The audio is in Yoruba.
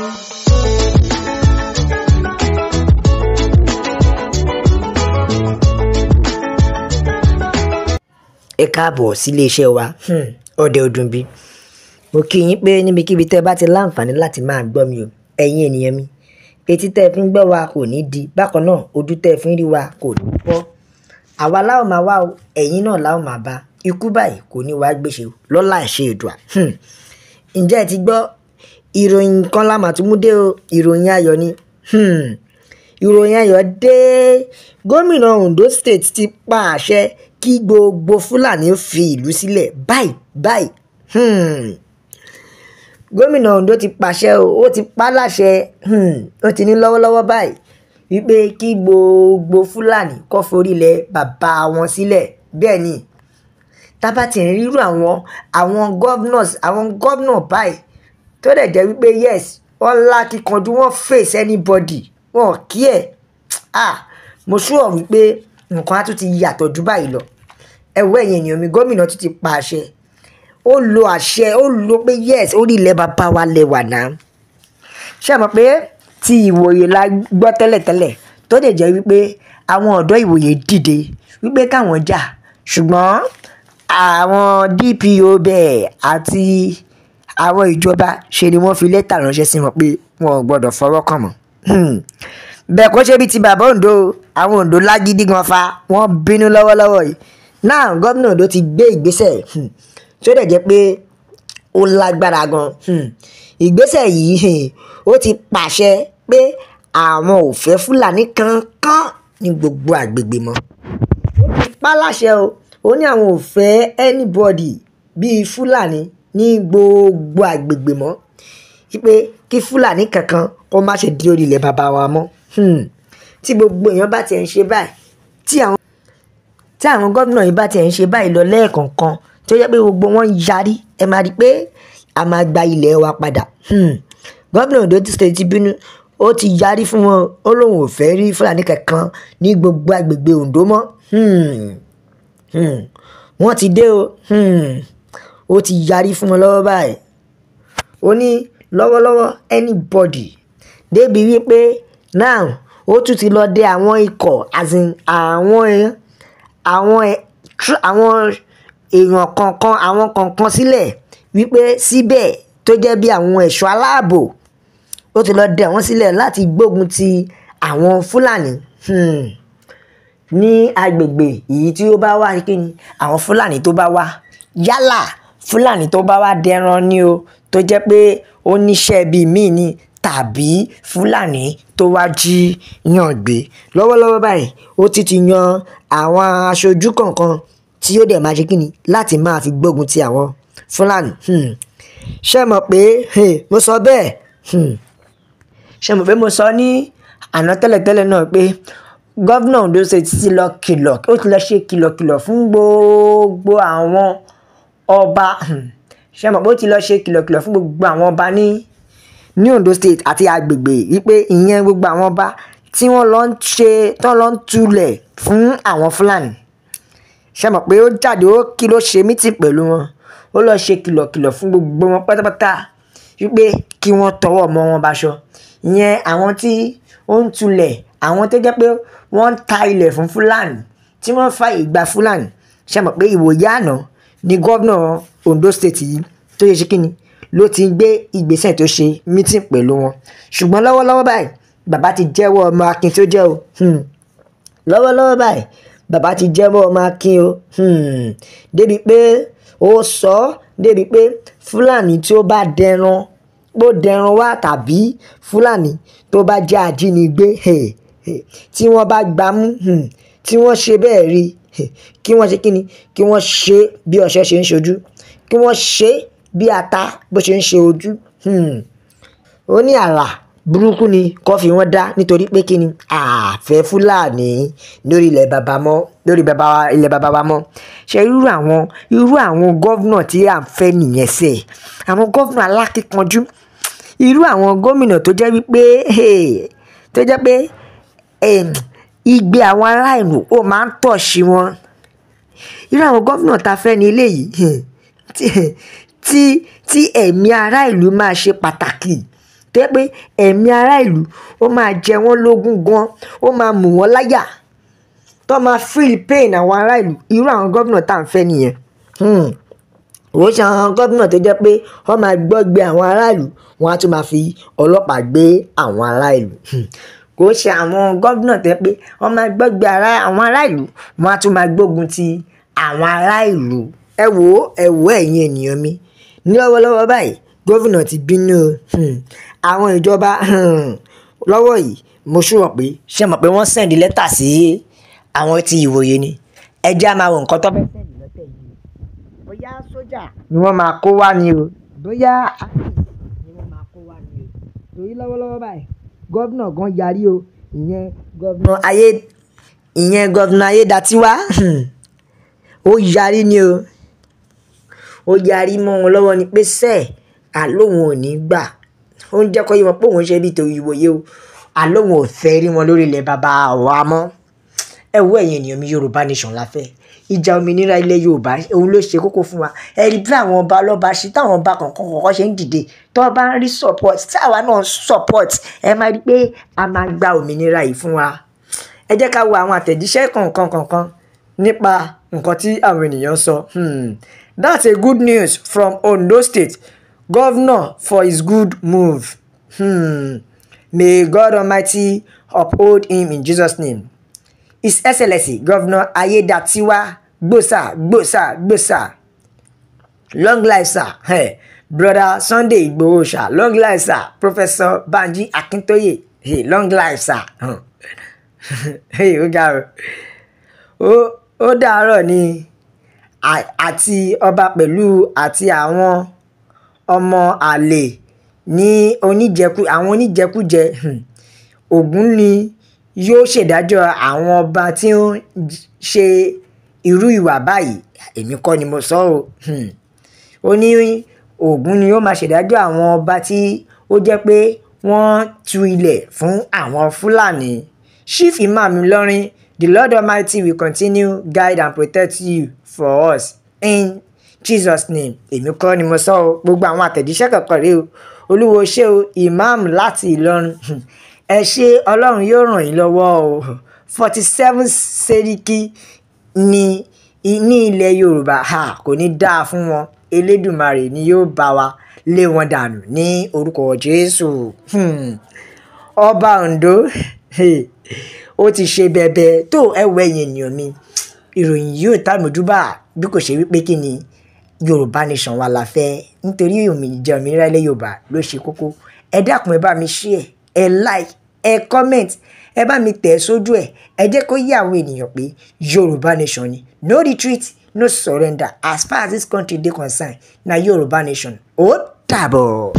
Ẹ káàbọ̀ sí iléeṣẹ́ wa Ọdẹ Ọdúnbí. Mo kí yín pé níbikíbi tẹ́ bá ti láǹfààní láti máa gbọ́ mi o, ẹ̀yin ènìyàn mi. Etí tẹ́ fi ń gbọ́ wa kò ní di, bákan náà ojú tẹ́ fi ń rí wa kò ní fọ́. Àwa la ó máa wá o, ẹ̀yin náà la ó máa bá. Ikú báyìí kò ní wá gbéṣe o, lọ́lá ìṣe Èdùà. Ǹjẹ́ ẹ ti gbọ́ ìròyìn kan la mà tún mú dé o, ìròyìn ayọ̀ ni. Ìròyìn ayọ̀ dé. Gómìnà Ondo State ti pa àṣẹ kí gbogbo Fúlàní fi ìlú sílẹ̀ báyìí. Gómìnà Ondo ti pàṣẹ o, ó ti pa láṣẹ, ó ti ní lọ́wọ́lọ́wọ́ báyìí wípé kí gbogbo Fúlàní kó forílẹ̀ bàbá wọn sílẹ̀. Bẹ́ẹ̀ ni tábà tí ń rírú àwọn governors báyìí tó dẹ̀ jẹ́ wípé yes wọ́n lákìkanjú, wọ́n face anybody, wọn kí ẹ̀. Mo sure wípé nǹkan á tún ti yàtọ̀ jù báyìí lọ. Ẹ̀wọ́ ẹ̀yin ènìyàn mi, gómìnà tún ti pa àṣẹ, ó lo àṣẹ, ó lo pé yes orí ilẹ̀ bàbá wa lẹ́wà náà. Ṣé ẹ mọ̀ pé ti Ìwòye la gbọ́ tẹ́lẹ̀tẹ́lẹ̀ tó dẹ̀ jẹ́ wípé àwọn ọ̀dọ́ Ìwòye dìde wípé káwọn jà, ṣùgbọ́n àwọn DPO bẹ́ẹ̀ àti àwọn ìjọba ṣe ni wọ́n fi lẹ́tà ránṣẹ́ sí wọn pé wọn ò gbọ́dọ̀ fọwọ́ kàn mọ́. Bẹ́ẹ̀ kó ṣe bí ti bàbá Ondo, àwọn Ondo lágídí gan fa, wọ́n bínú lọ́wọ́lọ́wọ́ yìí. Náà gómìnà Ondo ti gbé ìgbésẹ̀ tó dẹ̀ jẹ́ pé ó lágbára gan. Ìgbésẹ̀ yìí ó ti pàṣẹ pé àwọn ò fẹ́ Fúlàní kankan ní gbogbo àgbègbè mọ́. Ó ti pa láṣẹ o, ó ní àwọn ò fẹ́ anybody bíi Fúlàní ní gbogbo àgbègbè mọ́, wípé kí Fúlàní kankan kó má ṣe dé orí ilẹ̀ bàbá wa mọ́. Tí gbogbo èèyàn bá tiẹ̀ ń ṣe báyìí, tí àwọn gómìnà yìí bá tiẹ̀ ń ṣe báyìí lọ lẹ́ẹ̀kọ̀ọ̀kan tó yẹ pé gbogbo wọn yarí, ẹ máa rí i pé a máa gba ilẹ̀ wa padà. Gómìnà Ondo State ti bínú, ó ti yarí fún wọn, ó lóun ò fẹ́ rí Fúlàní kankan ní gbogbo àgbègbè Ondo mọ́. Wọ́n ti dé o, ó ti yarí fún wọn lọ́wọ́ báyìí. Ó ní lọ́wọ́lọ́wọ́ anybody débi wípé now ó tún ti lọ dé àwọn ikọ̀ àwọn èèyàn kọ̀ọ̀kan sílẹ̀ wípé síbẹ̀ tó jẹ́ bí àwọn ẹ̀ṣọ́ aláàbò, ó ti lọ dé àwọn sílẹ̀ láti gbógun ti àwọn Fúlàní ní agbègbè èyí tí ó bá wá kíni, àwọn Fúlàní tó bá wá, yálà Fúlàní tó bá wá dẹran ni o, tó jẹ́ pé ó níṣẹ́ bíi míì ni, tàbí Fúlàní tó wá jí yàn gbé. Lọ́wọ́lọ́wọ́ báyìí ó ti yan àwọn aṣojú kọ̀ọ̀kan tí ó dẹ̀ máa ṣe kíni láti máa fi gbógun ti àwọn Fúlàní. Ṣé mọ̀ pé mo sọ bẹ́ẹ̀? Ṣé mọ̀ pé mo sọ ní àná tẹ́lẹ̀tẹ́lẹ̀ náà pé gómìnà Ondo State ti lọ kìlọ̀, ó ti lọ ṣe kìlọ̀kìlọ̀ fún gbogbo àwọn ọba. Ṣé mọ̀ pé ó ti lọ ṣe kìlọ̀kìlọ̀ fún gbogbo àwọn ọba ní Ondo State àti agbègbè wípé ìyẹn gbogbo àwọn ọba tí wọ́n lọ ń tulẹ̀ fún àwọn Fúlàní. Ṣé mọ̀ pé ó jáde, ó kí ló ṣe mítì pẹ̀lú wọn, ó lọ ṣe kìlọ̀kìlọ̀ fún gbogbo wọn pátápátá wípé kí wọ́n tọwọ́ mọ́ wọn báṣọ. Ìyẹn àwọn tí ó ń tulẹ̀, àwọn tó jẹ́ pé wọ́n ń ta ilẹ̀ fún Fúlàní, tí wọ́n fàyè gba Fúlàní. Ṣé mọ̀ pé ìwòye àná ni gómìnà Ondo State yìí tó yẹ ṣe kíni ló ti gbé ìgbésẹ̀ tó ṣe mítìn pẹ̀lú wọn. Ṣùgbọ́n lọ́wọ́lọ́wọ́ báyìí bàbá ti jẹ́wọ́ ọmọ akin tó jẹ́ o. Lọ́wọ́lọ́wọ́ báyìí bàbá ti jẹ́wọ́ ọmọ akin o. Débi pé ó sọ, débi pé Fúlàní tí ó bá dẹran wá, tàbí Fúlàní tó bá jẹ́ ajínigbé, tí wọ́n bá gbámú, tí wọ́n ṣe bẹ́ẹ̀ rí, kí wọ́n ṣe kíni, kí wọ́n ṣe bí ọṣẹ ṣe ń ṣojú, kí wọ́n ṣe bí ata bó ṣe ń ṣe ojú. Ó ní àrà burúkú ni kó fi wọ́n dá, nítorí pé kíni àfẹ́ Fúlàní lórí ilẹ̀ bàbá wa mọ́. Ṣé irú àwọn gómìnà tí à ń fẹ́ nìyẹn sẹ́, àwọn gómìnà alákíkanjú, irú àwọn gómìnà tó jẹ́ wípé igbe àwọn ará ìlú ó máa ń tọ̀ sí wọn. Irú àwọn gómìnà tá a fẹ́ ní eléyìí tí ẹ̀mí ará ìlú máa ṣe pàtàkì, tó yẹ pé ẹ̀mí ará ìlú ó máa jẹ wọ́n lógún gan, ó máa mú wọn láyà tó máa feel pain àwọn ará ìlú. Irú àwọn gómìnà tá à ń fẹ́ nìyẹn. Ó ṣe àwọn gómìnà tó jẹ́ pé wọ́n máa gbọ́gbé àwọn ará ìlú, wọ́n á tún máa fi ọlọ́pàá gbé àwọn ará ìlú. Kò ṣe àwọn gómìnà tó jẹ́ pé wọ́n máa gbọ́gbé àwọn ará ìlú, wọ́n á tún máa gbógun ti àwọn ará ìlú. Ẹ wò ẹ̀yin ènìyàn mi, ní lọ́wọ́lọ́wọ́ báyìí gómìnà ti bínú àwọn ìjọba lọ́wọ́ yìí. Mo ṣúrọ̀ pé ṣé mọ̀ pé wọ́n send lẹ́tà sí àwọn tí Ìwòye ni. Ẹ jẹ́ á máa wo nǹkan tó fẹ́ send lọ́tẹ̀ yìí. Bóyá sójà ni wọ́n máa kó wá ni o, bóyá army ni wọ́n máa kó wá ni o. Torí lọ́wọ́lọ́wọ́ báyìí gómìnà gan yarí o, ìyẹn gómìnà Ayédatiwa ó yarí ni o. Ó yarí mọ́ wọn lọ́wọ́ ni pé sẹ́ẹ̀ àlóhùn ò ní gbà. Ó ń jẹ́ kó yé wọn pé òun ṣe bí torí Ìwòye o, àlóhùn ò fẹ́ rí wọn lórí ilẹ̀ bàbá wa mọ́. Ẹ wo ẹ̀yin ènìyàn mi, Yorùbá nation la fẹ́. Ìjà òmìnira ilẹ̀ Yorùbá òun ló ṣe kókó fún wa. Ẹ rí bí àwọn ọba lọ́ba ṣe táwọn ọba kọ̀ọ̀kan ṣe ń dìde tó bá ń rí support tí àwa náà support, ẹ máa rí pé a máa gba òmìnira yìí fún wa. Ẹ jẹ́ ká wo àwọn àtẹ̀jíṣẹ́ kọ̀ọ̀kan nípa nǹkan tí àwọn ènìyàn sọ. That's a good news from Ondo State Governor for his good move. May God Almighty uphold him in Jesus' name. His Excellency Governor Ayédatiwa, Gbosa. Long life, sir. Hey, Brother Sunday Igboho, sir. Long life, sir. Professor Banji Akintoye. Hey, long life, sir. Hey, ó ga o. Ó dàárọ̀ ni àti ọba pẹ̀lú àti àwọn ọmọ àlè ní àwọn oníjẹkújẹ. Ògún ni yóò ṣèdájọ́ àwọn ọba tí ó ń ṣe irú ìwà báyìí. Èmi kọ́ ni mo sọ o. Ó ní Ògún ni yóò máa ṣèdájọ́ àwọn ọba tí ó jẹ́ pé wọ́n tu ilẹ̀ fún àwọn Fúlàní. Chief Imam Ìlọrin, the Lord Almighty will continue guide and protect you for us in Jesus' name. Èmi kọ́ ni mo sọ o. Gbogbo àwọn àtẹ̀jíṣẹ́ kankan rèé o. Olúwo ṣé o, Imam láti Ìlọrin. Ẹ ṣé, Ọlọ́run yóò ràn yín lọ́wọ́ o. 47 Sẹ́ríkì ní ilẹ̀ Yorùbá kò ní dáa fún wọn. Elédùmarè ni yóò bá wa lé wọn dànù ní orúkọ Jésù. Ọba Ondo ó ti ṣe bẹ̀bẹ̀ tó. Ẹ wo ẹ̀yin ènìyàn mi, ìròyìn yóò tá mojúbà bí kò ṣe wípé kí ni Yorùbá nation wa la fẹ́. Nítorí òmìnira ilẹ̀ Yorùbá ló ṣe kókó. Ẹ dákun ẹ bá mi share, ẹ like, ẹ comment, ẹ bá mi tẹ̀ sójú ẹ̀. Ẹ jẹ́ kó yé àwọn ènìyàn pé Yorùbá nation ni. No retreat, no surrender. As far as this country dey concerned, na Yorùbá nation. Ó dàbọ̀.